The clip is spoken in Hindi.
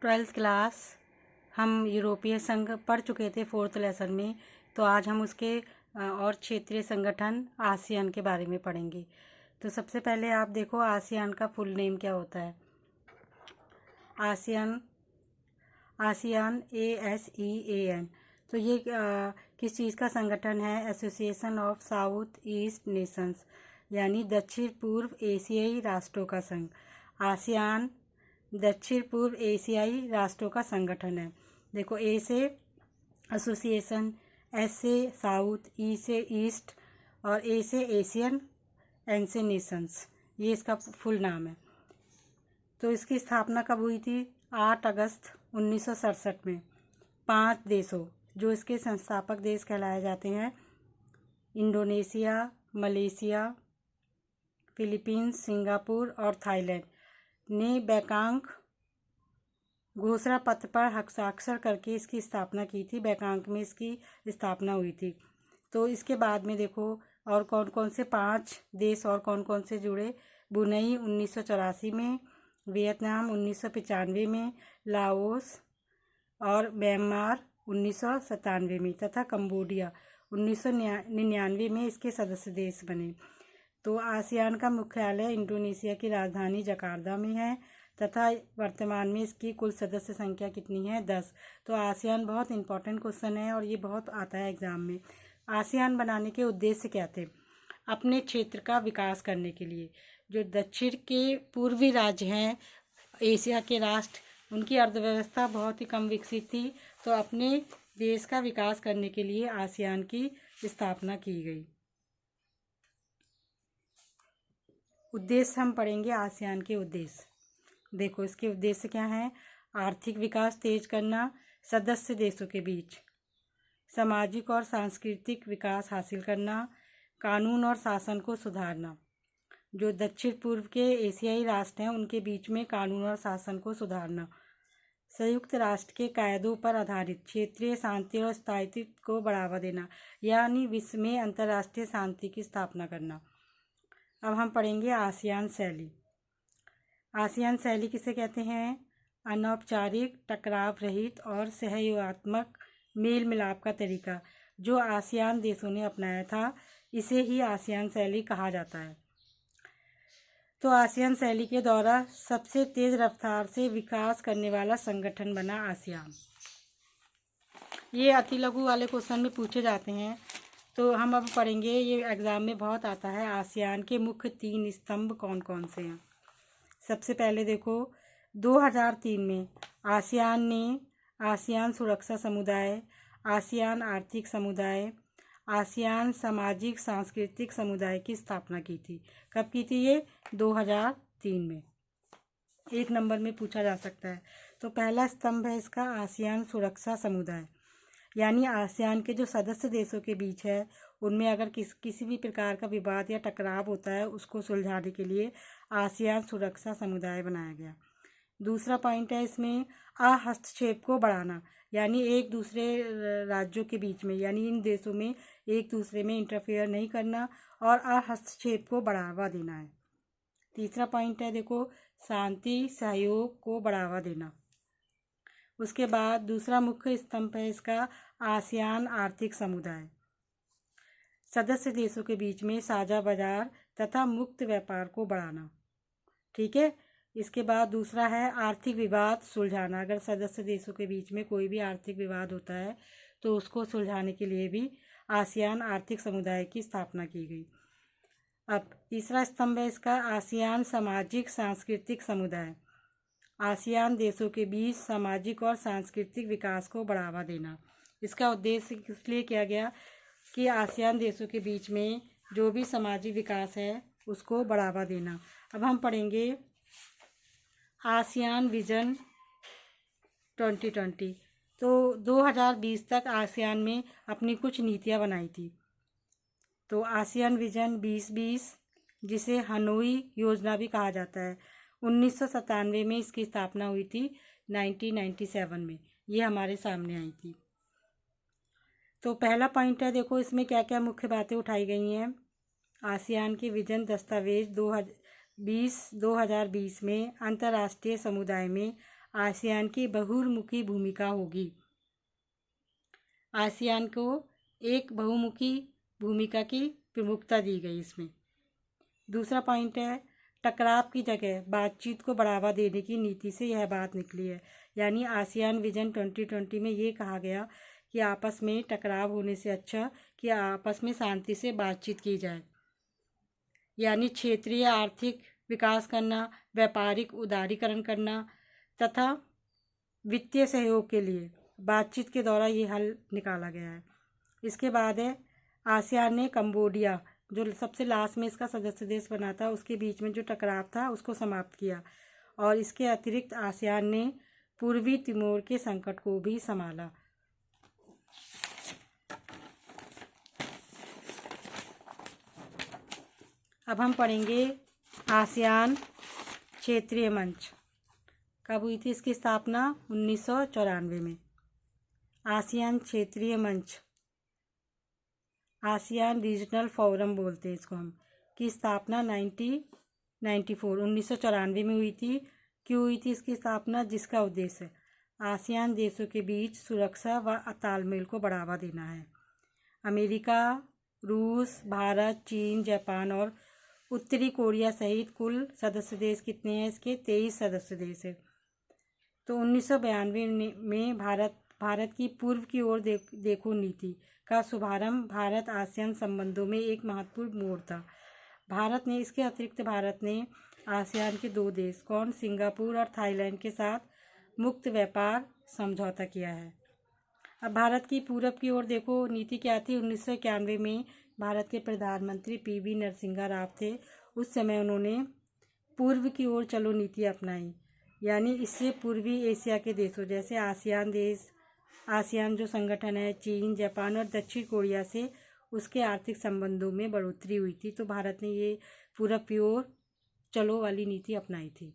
ट्वेल्थ क्लास हम यूरोपीय संघ पढ़ चुके थे 4th लेसन में। तो आज हम उसके और क्षेत्रीय संगठन आसियान के बारे में पढ़ेंगे। तो सबसे पहले आप देखो आसियान का फुल नेम क्या होता है। ASEAN ASEAN ASEAN। तो ये किस चीज़ का संगठन है? Association of south east Nations, यानी दक्षिण पूर्व एशियाई राष्ट्रों का संघ। आसियान दक्षिण पूर्व एशियाई राष्ट्रों का संगठन है। देखो, ए से एसोसिएशन, एस से साउथ, ई से ईस्ट और ए से एशियन, एन से नेशंस। ये इसका फुल नाम है। तो इसकी स्थापना कब हुई थी? 8 अगस्त 1967 में। 5 देशों, जो इसके संस्थापक देश कहलाए जाते हैं, इंडोनेशिया, मलेशिया, फिलीपींस, सिंगापुर और थाईलैंड ने बैंकॉक घोषणा पत्र पर हस्ताक्षर करके इसकी स्थापना की थी। बैंकॉक में इसकी स्थापना हुई थी। तो इसके बाद में देखो और कौन कौन से 5 देश और कौन कौन से जुड़े। ब्रुनई 1984 में, वियतनाम 1995 में, लाओस और म्यांमार 1997 में तथा कंबोडिया 1999 में इसके सदस्य देश बने। तो आसियान का मुख्यालय इंडोनेशिया की राजधानी जकार्ता में है तथा वर्तमान में इसकी कुल सदस्य संख्या कितनी है? 10। तो आसियान बहुत इंपॉर्टेंट क्वेश्चन है और ये बहुत आता है एग्जाम में। आसियान बनाने के उद्देश्य क्या थे? अपने क्षेत्र का विकास करने के लिए। जो दक्षिण के पूर्वी राज्य हैं एशिया के राष्ट्र, उनकी अर्थव्यवस्था बहुत ही कम विकसित थी। तो अपने देश का विकास करने के लिए आसियान की स्थापना की गई। उद्देश्य हम पढ़ेंगे आसियान के उद्देश्य। देखो, इसके उद्देश्य क्या हैं? आर्थिक विकास तेज करना, सदस्य देशों के बीच सामाजिक और सांस्कृतिक विकास हासिल करना, कानून और शासन को सुधारना। जो दक्षिण पूर्व के एशियाई राष्ट्र हैं उनके बीच में कानून और शासन को सुधारना, संयुक्त राष्ट्र के कायदों पर आधारित क्षेत्रीय शांति और स्थायित्व को बढ़ावा देना, यानी विश्व में अंतर्राष्ट्रीय शांति की स्थापना करना। अब हम पढ़ेंगे आसियान शैली। आसियान शैली किसे कहते हैं? अनौपचारिक, टकराव रहित और सहयोगात्मक मेल मिलाप का तरीका जो आसियान देशों ने अपनाया था, इसे ही आसियान शैली कहा जाता है। तो आसियान शैली के द्वारा सबसे तेज रफ्तार से विकास करने वाला संगठन बना आसियान। ये अति लघु वाले क्वेश्चन में पूछे जाते हैं। तो हम अब पढ़ेंगे, ये एग्जाम में बहुत आता है, आसियान के मुख्य 3 स्तंभ कौन कौन से हैं। सबसे पहले देखो, 2003 में आसियान ने आसियान सुरक्षा समुदाय, आसियान आर्थिक समुदाय, आसियान सामाजिक सांस्कृतिक समुदाय की स्थापना की थी। कब की थी ये? 2003 में। 1 नंबर में पूछा जा सकता है। तो पहला स्तंभ है इसका आसियान सुरक्षा समुदाय, यानी आसियान के जो सदस्य देशों के बीच है उनमें अगर किसी भी प्रकार का विवाद या टकराव होता है उसको सुलझाने के लिए आसियान सुरक्षा समुदाय बनाया गया। दूसरा पॉइंट है इसमें अहस्तक्षेप को बढ़ाना, यानी एक दूसरे राज्यों के बीच में, यानी इन देशों में एक दूसरे में इंटरफेयर नहीं करना और अहस्तक्षेप को बढ़ावा देना है। तीसरा पॉइंट है देखो, शांति सहयोग को बढ़ावा देना। उसके बाद दूसरा मुख्य स्तंभ है इसका आसियान आर्थिक समुदाय, सदस्य देशों के बीच में साझा बाजार तथा मुक्त व्यापार को बढ़ाना। ठीक है। इसके बाद दूसरा है आर्थिक विवाद सुलझाना। अगर सदस्य देशों के बीच में कोई भी आर्थिक विवाद होता है तो उसको सुलझाने के लिए भी आसियान आर्थिक समुदाय की स्थापना की गई। अब तीसरा स्तंभ है इसका आसियान सामाजिक सांस्कृतिक समुदाय, आसियान देशों के बीच सामाजिक और सांस्कृतिक विकास को बढ़ावा देना। इसका उद्देश्य इसलिए किया गया कि आसियान देशों के बीच में जो भी सामाजिक विकास है उसको बढ़ावा देना। अब हम पढ़ेंगे आसियान विजन 2020। तो 2020 तक आसियान में अपनी कुछ नीतियां बनाई थी। तो आसियान विजन 2020, जिसे हनोई योजना भी कहा जाता है, 1997 में इसकी स्थापना हुई थी, 1997 में ये हमारे सामने आई थी। तो पहला पॉइंट है, देखो इसमें क्या क्या मुख्य बातें उठाई गई हैं। आसियान के विजन दस्तावेज 2020 में अंतर्राष्ट्रीय समुदाय में आसियान की बहुमुखी भूमिका होगी। आसियान को एक बहुमुखी भूमिका की प्रमुखता दी गई इसमें। दूसरा पॉइंट है, टकराव की जगह बातचीत को बढ़ावा देने की नीति से यह बात निकली है। यानी आसियान विजन 2020 में ये कहा गया कि आपस में टकराव होने से अच्छा कि आपस में शांति से बातचीत की जाए। यानी क्षेत्रीय आर्थिक विकास करना, व्यापारिक उदारीकरण करना तथा वित्तीय सहयोग के लिए बातचीत के द्वारा ये हल निकाला गया है। इसके बाद है, आसियान ने कंबोडिया, जो सबसे लास्ट में इसका सदस्य देश बना था, उसके बीच में जो टकराव था उसको समाप्त किया। और इसके अतिरिक्त आसियान ने पूर्वी तिमोर के संकट को भी संभाला। अब हम पढ़ेंगे आसियान क्षेत्रीय मंच। कब हुई थी इसकी स्थापना? 1994 में। आसियान क्षेत्रीय मंच, आसियान रीजनल फोरम बोलते हैं इसको हम, की स्थापना 1994 में हुई थी। क्यों हुई थी इसकी स्थापना? जिसका उद्देश्य आसियान देशों के बीच सुरक्षा व तालमेल को बढ़ावा देना है। अमेरिका, रूस, भारत, चीन, जापान और उत्तरी कोरिया सहित कुल सदस्य देश कितने हैं इसके? 23 सदस्य देश है। तो 1992 में भारत की पूर्व की ओर देखो नीति का शुभारंभ भारत आसियान संबंधों में एक महत्वपूर्ण मोड़ था। इसके अतिरिक्त भारत ने आसियान के 2 देश कौन, सिंगापुर और थाईलैंड के साथ मुक्त व्यापार समझौता किया है। अब भारत की पूरब की ओर देखो नीति क्या थी? 1991 में भारत के प्रधानमंत्री PV नरसिम्हा राव थे। उस समय उन्होंने पूर्व की ओर चलो नीति अपनाई। यानी इससे पूर्वी एशिया के देशों जैसे आसियान जो संगठन है, चीन, जापान और दक्षिण कोरिया से उसके आर्थिक संबंधों में बढ़ोतरी हुई थी। तो भारत ने ये पूरब की ओर चलो वाली नीति अपनाई थी।